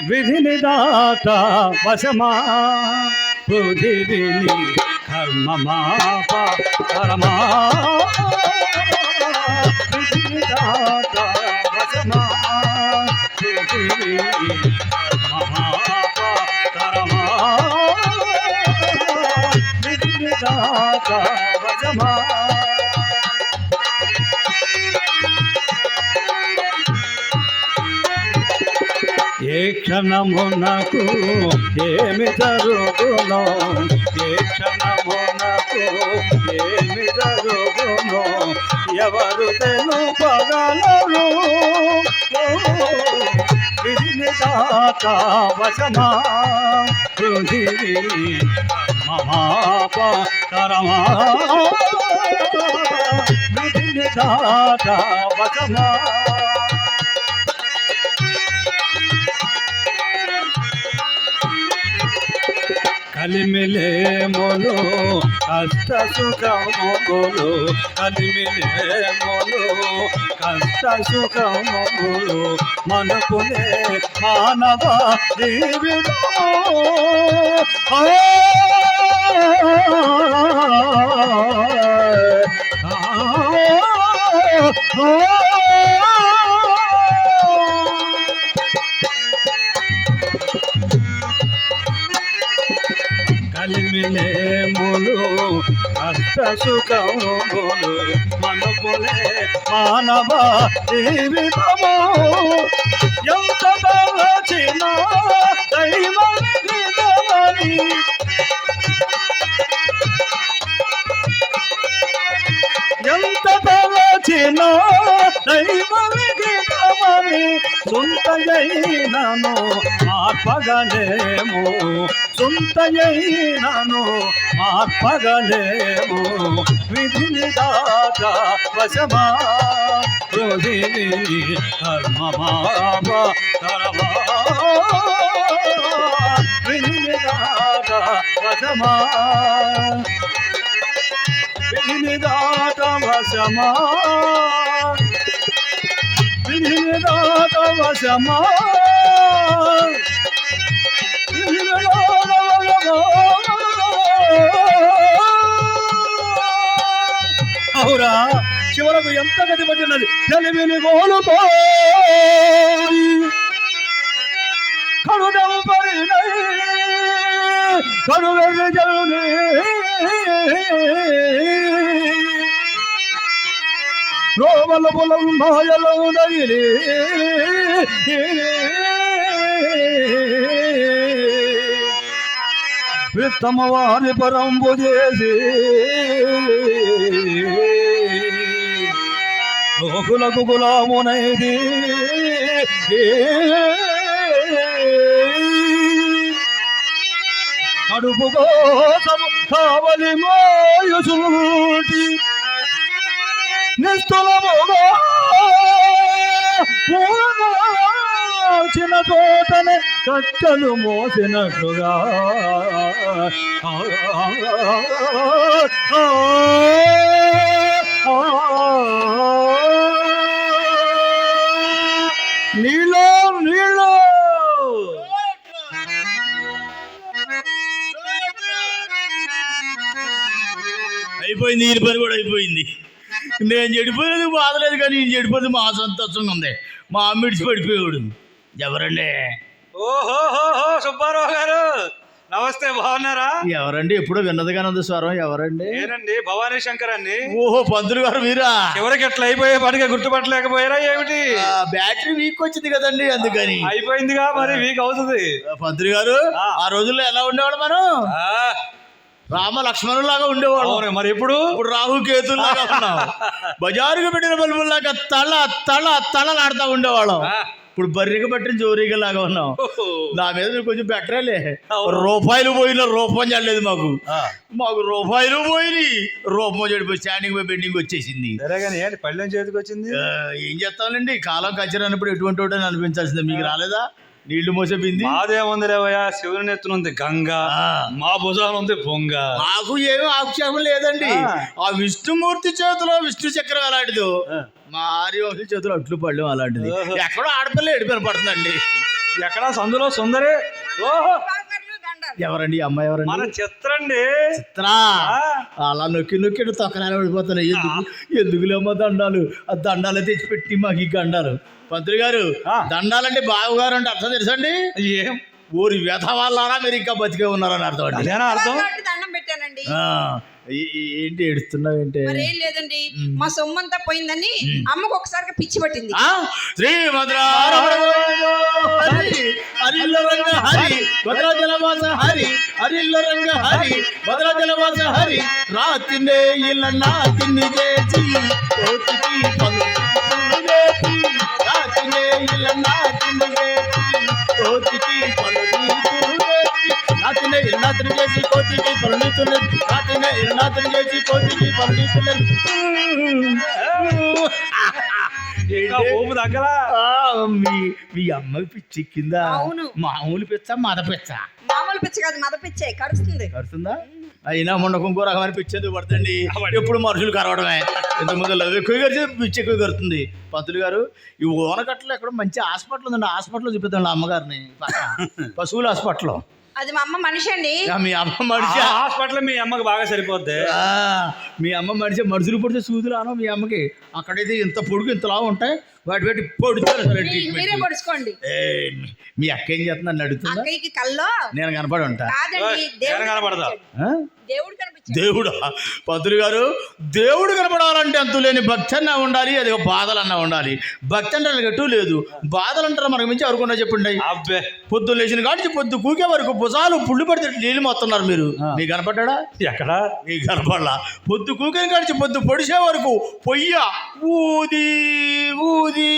విధిని దాట వశమా పృథివిని కర్మమాప పరమా విధిని దాట వశమా పృథివిని కర్మమాప పరమా విధిని దాట వశమా ఏ క్షణమునకు ఏమి జరుగునో ఏ క్షణమునకు ఏమి జరుగునో ఎవరు తెలుపగలరు విధిని దాట వశమా పృథివిని మహాప కరమా విధిని దాట వశమా కలిమిలేములు కష్ట సుఖములు కలిమిలేములు కష్ట సుఖములు మనకునే మానవ జీవితము కలిమిలేములు కష్ట సుఖములు మనకులే మానవ జీవితము ఎంత తలచిన దైవమని ఎంత తలచిన దైవమని సొంతయైనను మార్పగలేము సొంతయైనను మార్పగలేము విధిని దాట వశమా పృథివిని కర్మమాప కరమా విధిని దాట వశమా విధిని దాట వశమా విధిని దాట వశమా అవురా చివరకు ఎంత గతి పట్టినది తెలివిని కోల్పోయి కడుదెంపరినై కడువెర్రి జరుని రోమల పొలం మాయలో నగిలి విత్తమ వారి పరంబు చేసి లోకులకు గులామునైది కడుపు కోసం కావలి మోయుసుటి నిస్తులముగా చిన్న తోటనే కట్టలు మోసినట్లుగా నీలో నీలో అయిపోయింది ఈ పని కూడా అయిపోయింది. నేను చెడిపోయినది బాధలేదు కానీ నేను చెడిపోయింది మా సంతోషంగా ఉంది. మా అమ్మిడిచి పడిపోయాడు. ఎవరండి? ఓహో సుబ్బారావు గారు నమస్తే, బాగున్నారా? ఎవరండి? ఎప్పుడో విన్నదిగానే ఉంది స్వరం. ఎవరండి? నేనండి, భవానీ శంకర్ అండి. ఓహో, పంతులు గారు మీరా? చివరికి ఎట్లా అయిపోయే పనిగా గుర్తుపట్టలేకపోయారా ఏమిటి? బ్యాటరీ వీక్ వచ్చింది కదండి, అందుకని. అయిపోయిందిగా, మరి వీక్ అవుతుంది. పంతులు గారు, ఆ రోజుల్లో ఎలా ఉండేవాడు మనం? రామ లక్ష్మణులాగా ఉండేవాడు. మరి ఇప్పుడు రాహు కేతుల్లాగా ఉన్నాం. బజారుకు పెట్టిన బల్బుల్లాగా తళలాడుతూ ఉండేవాళ్ళం. ఇప్పుడు బర్రెకి పట్టిన జోరీగా లాగా ఉన్నాం. నా మీద కొంచెం బెటరేలే. రూపాయలు పోయిన రూపం చల్లలేదు మాకు రూపాయలు పోయి రూపం చెడిపోయి స్టాండింగ్ పోయి బెండింగ్ వచ్చేసింది. పళ్ళెం చేతికి వచ్చింది. ఏం చేస్తానండి, కాలం కచ్చరన్నప్పుడు ఎటువంటి వాడు అనిపించాల్సిందే. మీకు రాలేదా? నీళ్లు మోసే బింది మాదేముంది రేవయ్యా, శివుని ఎత్తున ఉంది గంగ, ఆ. మా భుజాన ఉంది బొంగ. మాకు ఏమీ ఆక్షేపం లేదండి. ఆ. ఆ విష్ణుమూర్తి చేతిలో విష్ణు చక్రం అలాంటిది, ఆ. మా ఆర్యవంశ చేతిలో అట్లు పళ్ళెం అలాంటిది. ఓహో. ఎక్కడో ఆడపిల్ల ఎడిపోయిన పడుతుందండి. ఎక్కడా సందులో సుందరి. ఓహో, ఎవరండి ఈ అమ్మాయి? ఎవరండి? మన చిత్రండి. చిత్రా. ఆ. అలా నొక్కి నొక్కి తొక్కనాలు పడిపోతున్నాయి. ఎందుకులేమో దండాలు, ఆ దండాలు తెచ్చిపెట్టి మాకు ఈ గండాలు. పంతులు గారు, ఆ. దండాలంటే బావుగారు అంటే అర్థం తెలుసండి? ఏం ఊరి వ్యధ వాళ్ళారా మీరు ఇంకా బతికే ఉన్నారని అర్థం అండి. అదేనా అర్థం? దండం పెట్టానండి. ఆ, ఏంటి ఏడుస్తున్నావు ఏంటి? మరేం లేదండి, మా సొమ్మంతా పోయిందని అమ్మకు ఒకసారి పిచ్చి పట్టింది. శ్రీ హరి హరిల్లరంగ హరి భద్రాచలవాస హరి హరిల్లరంగ హరి భద్రాచలవాస హరి రాతినే ఇళ్ళ నాతిని చేసి కోతికి పలుకులు లేపి, రాతినే ఇళ్ళ నాతిని చేసి కోతికి పలుకులు లేపి, రాతినే ఇళ్ళ నాతిని చేసి కోతికి పలుకులు లేపి, రాతినే ఇళ్ళ నాతిని చేసి కోతికి పలుకులు ఇంకా ఊపు దగ్గర. మీ అమ్మకి పిచ్చి కింద. అవును. మామూలు పిచ్చ మద పిచ్చ? మామూలు పిచ్చి కాదు, మద పిచ్చే, కరుస్తుంది. కడుతుందా? అయినా మొన్న ఇంకో రకమైన పిచ్చి ఎందుకు పడుతుంది? ఎప్పుడు మనుషులు కరవడమే. ఇంతకుముందు లవ్ ఎక్కువ కరిచి పిచ్చి ఎక్కువ కడుతుంది. పంతులు గారు, ఈ ఓనకట్లో ఎక్కడ మంచి హాస్పిటల్ ఉందండి, హాస్పిటల్ చూపిద్దాం అమ్మగారిని. పశువుల హాస్పిటల్. అది మా అమ్మ మనిషి అండి. మీ అమ్మ మనిషి. హాస్పిటల్ మీ అమ్మకి బాగా సరిపోద్ది. మీ అమ్మ మనిషి. మనుషులు పొడిచే సూదులు ఆనో మీ అమ్మకి. అక్కడైతే ఇంత పొడుగు ఇంతలా ఉంటాయి, వాటి పెట్టి పొడుస్తారు. మీరే పొడుచుకోండి. మీ అక్క ఏం చేస్తుంది నన్ను అడుగుతుందా? అక్కయ్యకి కల్లో నేను కనపడి ఉంటా? కాదండి, నేను కనపడదా? దేవుడు కనిపించాడు. దేవుడా? పంతులు గారు, దేవుడు కనపడాలంటే అంతు లేని భక్తి అన్నా ఉండాలి, అది బాధలన్నా ఉండాలి. భక్తి అంటే గట్టు లేదు, బాధలు అంటారా మనకు మించి ఎవరుకున్నా చెప్పండి. అబ్బే, పొద్దు లేచిన కాడిచి పొద్దు కూకే వరకు భుజాలు పుళ్ళు పడితే నీళ్ళు మొత్తున్నారు మీరు. మీకు కనపడ్డా? ఎక్కడా? మీకు కనపడలా. పొద్దు కూకే కాడిచి పొద్దు పొడిసే వరకు పొయ్య ఊది ఊది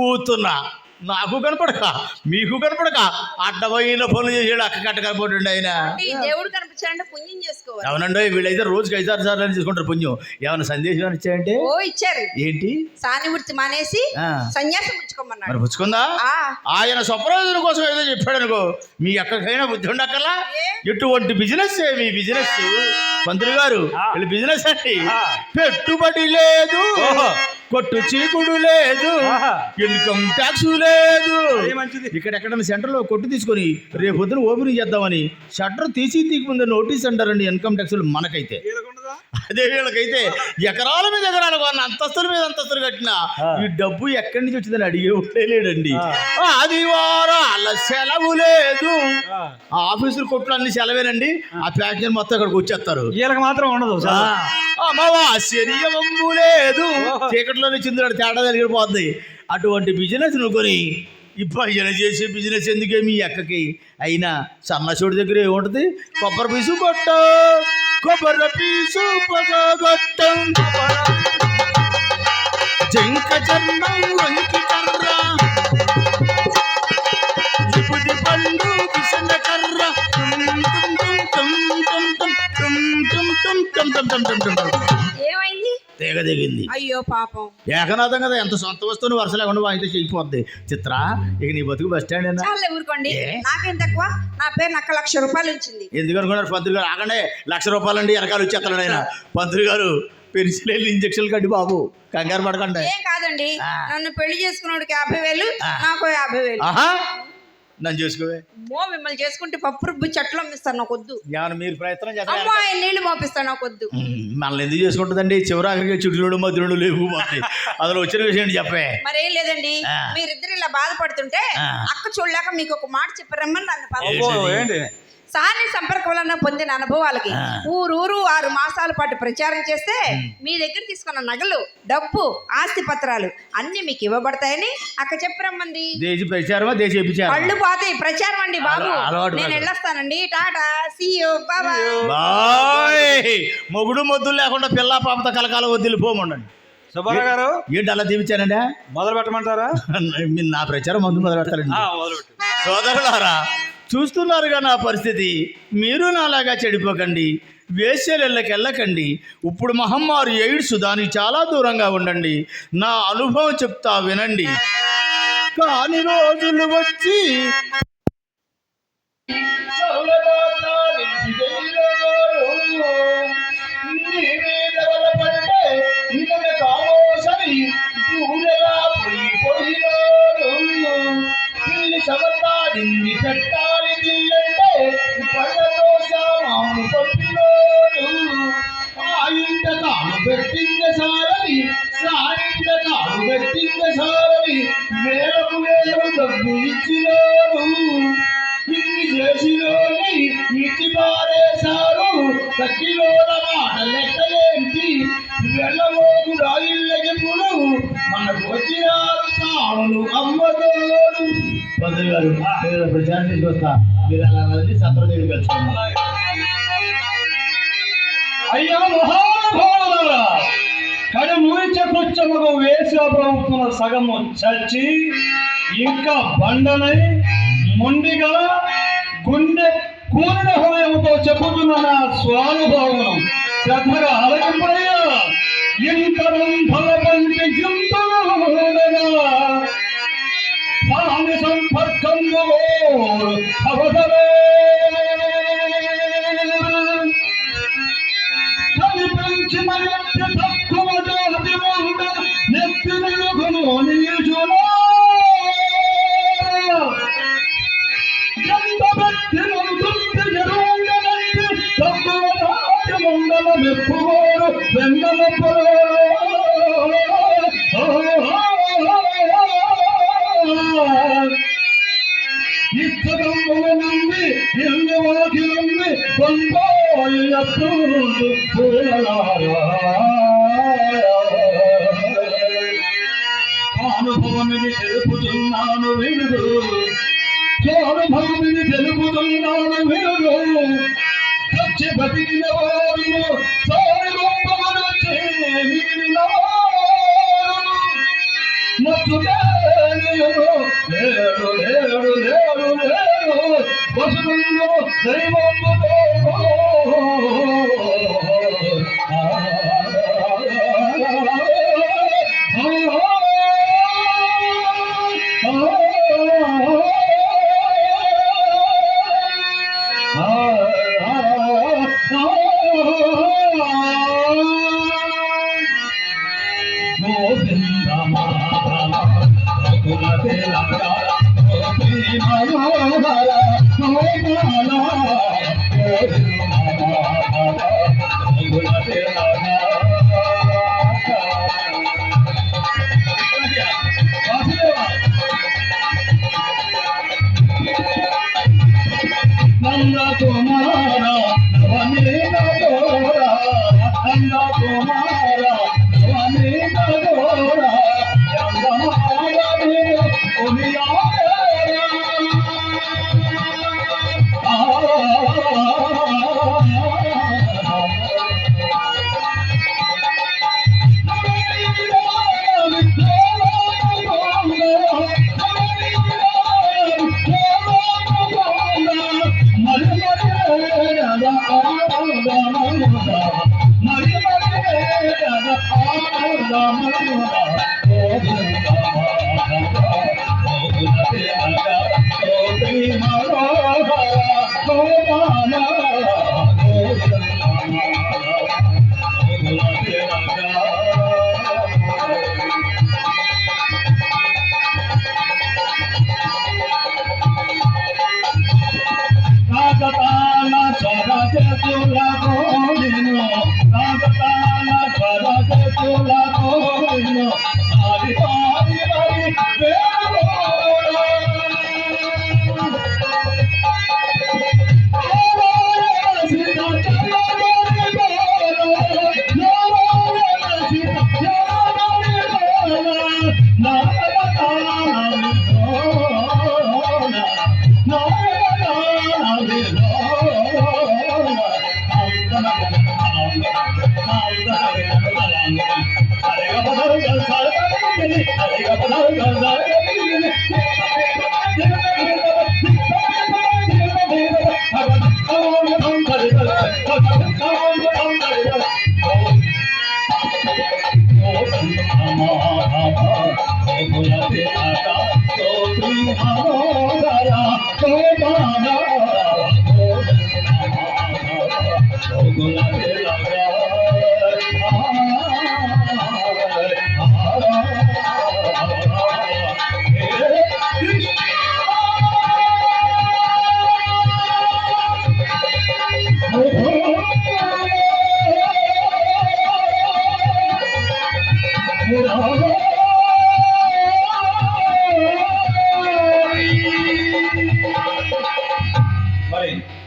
ఊతున్నా. నాకు కనపడక మీకు కనపడక అడ్డమైన పనులు చేసాడు. అక్క కట్ట కనపడండి ఆయన. ఈ దేవుడు కనిపించాడంటే పుణ్యం చేసుకోవాలి. అవునండి, వీళ్ళైతే రోజుకి 5-6 సార్లు అని తీసుకుంటారు పుణ్యం. ఏమైనా సందేశం అని ఇచ్చాయంటే? ఓ ఇచ్చారు. ఏంటి? సాని వృత్తి మానేసి సన్యాసం పుచ్చుకోమన్నాడు. మరి పుచ్చుకుందా? ఆయన స్వప్రయోజనం కోసం ఏదో చెప్పాడు అనుకో, మీ అక్కకైనా బుద్ధి ఉండక్కలా. ఎటువంటి బిజినెస్ మీ బిజినెస్? పంతులు గారు, వీళ్ళు బిజినెస్ అండి. పెట్టుబడి లేదు, కొట్టు చీకుడు లేదు, ఇన్కమ్ ట్యాక్స్ లేదు. ఇక్కడ ఎక్కడైనా సెంటర్లో కొట్టు తీసుకొని రేపు పొద్దున ఓపెనింగ్ చేద్దామని షట్టర్ తీయకముందే నోటీస్ అంటారండి ఇన్కమ్ ట్యాక్స్. మనకైతే అదే, వీళ్ళకైతే ఎకరాల మీద ఎకరాలు కొన్న, అంతస్తుల మీద అంతస్తులు కట్టిన ఈ డబ్బు ఎక్కడి నుంచి వచ్చిందని అడిగే లేడండి. ఆదివారాల సెలవు లేదు. ఆ ఆఫీసులు కొట్లు అన్ని సెలవేనండి. ఆ ప్యాకేజీ మొత్తం ఇక్కడికి వచ్చేస్తారు. వీళ్ళకి మాత్రం ఉండదు. అమావాస్యము లేదు, చీకట్లోనే చిందులాడు తేడా జరిగిపోద్ది. అటువంటి బిజినెస్ కొని ఇప్పుడు చేసే బిజినెస్ ఎందుకే మీ అక్కకి? అయినా సన్నచోటి దగ్గర ఏముంటది? కొబ్బరి పీసు కొట్ట, కొబ్బరి పీసు పొగొట్టం, జంక చర్మం వంకి కర్ర, విపుది పండు కిసన కర్ర, ఏమైంది? తెగ దిగింది. అయ్యో పాపం. ఏకనాథం కదా, ఎంత సొంత వస్తువుని వరుస లేకుండా వాయితే చెయ్యిపోద్ది. చిత్ర, ఇక నీ బతుకు బస్ స్టాండ్ అయినా? చాలే ఊరుకోండి, నాకేం తక్కువ. నా పేరు నక్క 1,00,000 రూపాయలు ఇచ్చింది. ఎందుకు అనుకున్నారు పంతులు గారు? ఆగండి, 1,00,000 రూపాయలండి వెనకాల వచ్చేస్తాడు ఆయన. పంతులు గారు, పెన్సిల్ ఇంజక్షన్లు కట్టి బాబు, కంగారు పడకండి. ఏం కాదండి, నన్ను పెళ్లి చేసుకున్నాడికి 50,000, నాకు 50,000. ఆహా, నన్ను చేసుకోవే. మిమ్మల్ని చేసుకుంటే పప్పు రుబ్బు చెట్లు అమ్మిస్తాను, నాకు వద్దు. ఏమన్నా మీరు ప్రయత్నం చేస్తారు? అమ్మాయి నీళ్లు మోపిస్తాను, నాకు వద్దు. మనల్ని ఎందుకు చేసుకుంటుందండి? చివరాఖరికి చుట్టుడు మధ్యలో లేవు పోతాయి. అందులో వచ్చిన విషయం చెప్పే. మరేం లేదండి, మీరిద్దరు ఇలా బాధపడుతుంటే అక్క చూడలేక మీకు ఒక మాట చెప్పారమ్మని నన్ను ఏంటి? సాని సంపర్కం వలన పొందిన అనుభవాలకి ఊరు 6 మాసాల పాటు ప్రచారం చేస్తే మీ దగ్గర తీసుకున్న నగలు, డబ్బు, ఆస్తి పత్రాలు అన్ని మీకు ఇవ్వబడతాయని అక్క చెప్పరమ్మంది. దేశ ప్రచారమా దేశ విచారం? పళ్ళు పోతాయి, ప్రచారం అండి బాబు. నేను వెళ్ళొస్తానండి, టాటా, సీ యూ, బాయ్. మొగుడు మొద్దులు లేకుండా పిల్ల పాపతో కలకాల వద్దులు పోమండి. సుబ్బారావు గారు, ఏంటి అలా దీవించానండి? మొదలు పెట్టమంటారా? నా ప్రచారం మొదలు పెడతారండి. సోదరులారా, చూస్తున్నారుగా నా పరిస్థితి. మీరు నాలాగా చెడిపోకండి, వేశ్యలకి వెళ్ళకండి. ఇప్పుడు మహమ్మారి ఎయిడ్స్, దానికి చాలా దూరంగా ఉండండి. నా అనుభవం చెప్తా వినండి. కాని రోజులు వచ్చి పెట్టాలి తీయంటే పళ్ళతో సామాను పట్టినోడు ఆ ఇంట తాను పెట్టింద సారని సారింట తాను పెట్టింద సారని వేలకు వేలు డబ్బు ఇచ్చినోడు ఇన్ని చేసినోని ఇచ్చి పారేశారు తక్కిలోన మాట లెక్క ఏంటి వెళ్ళబోదు ఇళ్ళకెప్పుడు మనకు వచ్చినారు సాములు అమ్మతోడు పంతులు గారు ప్రచారం తీసుకొస్తా మీరు అలా వెళ్ళి సత్రదేవి కలుసుకున్నారు. అయ్యా మహానుభావులారా, కడుమూచకొచ్చముకు వేశ్యాప్రభుత్వం సగము చచ్చి ఇంకా బండనై మొండిగా గుండె కూలిన హృదయంతో చెప్పుతున్న నా స్వానుభావం శ్రద్ధగా ఆలకింపయ్యా. ఇంకరం ఫలబంటి గింతలుగా స్వామి సంపర్కము అవసరే కనిపించిన వ్యక్తి తక్కువ జాతి ముంద నెత్తి నిలుగును నీచునా ఎంత వ్యక్తిను తృప్తి జరుంగనంటి తక్కువ జాతి ముందల మెప్పుకోరు వెంగలప్పుడు ఇచ్చగమ్ముల నుండి ఇల్లు వాకి నుండి కొంపోయినప్పుడు అనుభవమిని తెలుపుతున్నాను వినుడు స్వానుభవమిని తెలుపుతున్నాను వినుడు వచ్చి బతికిన వారు సారి గొప్పలు లేడు లేడు లేడు లేడు వసుడు దైవము నంద కుమారా వనిత గోరా నంద కుమారా వనిత గోరా రంగమాయని ఉమియారా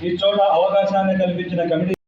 ఈ చోట అవకాశాన్ని కల్పించిన కమిటీ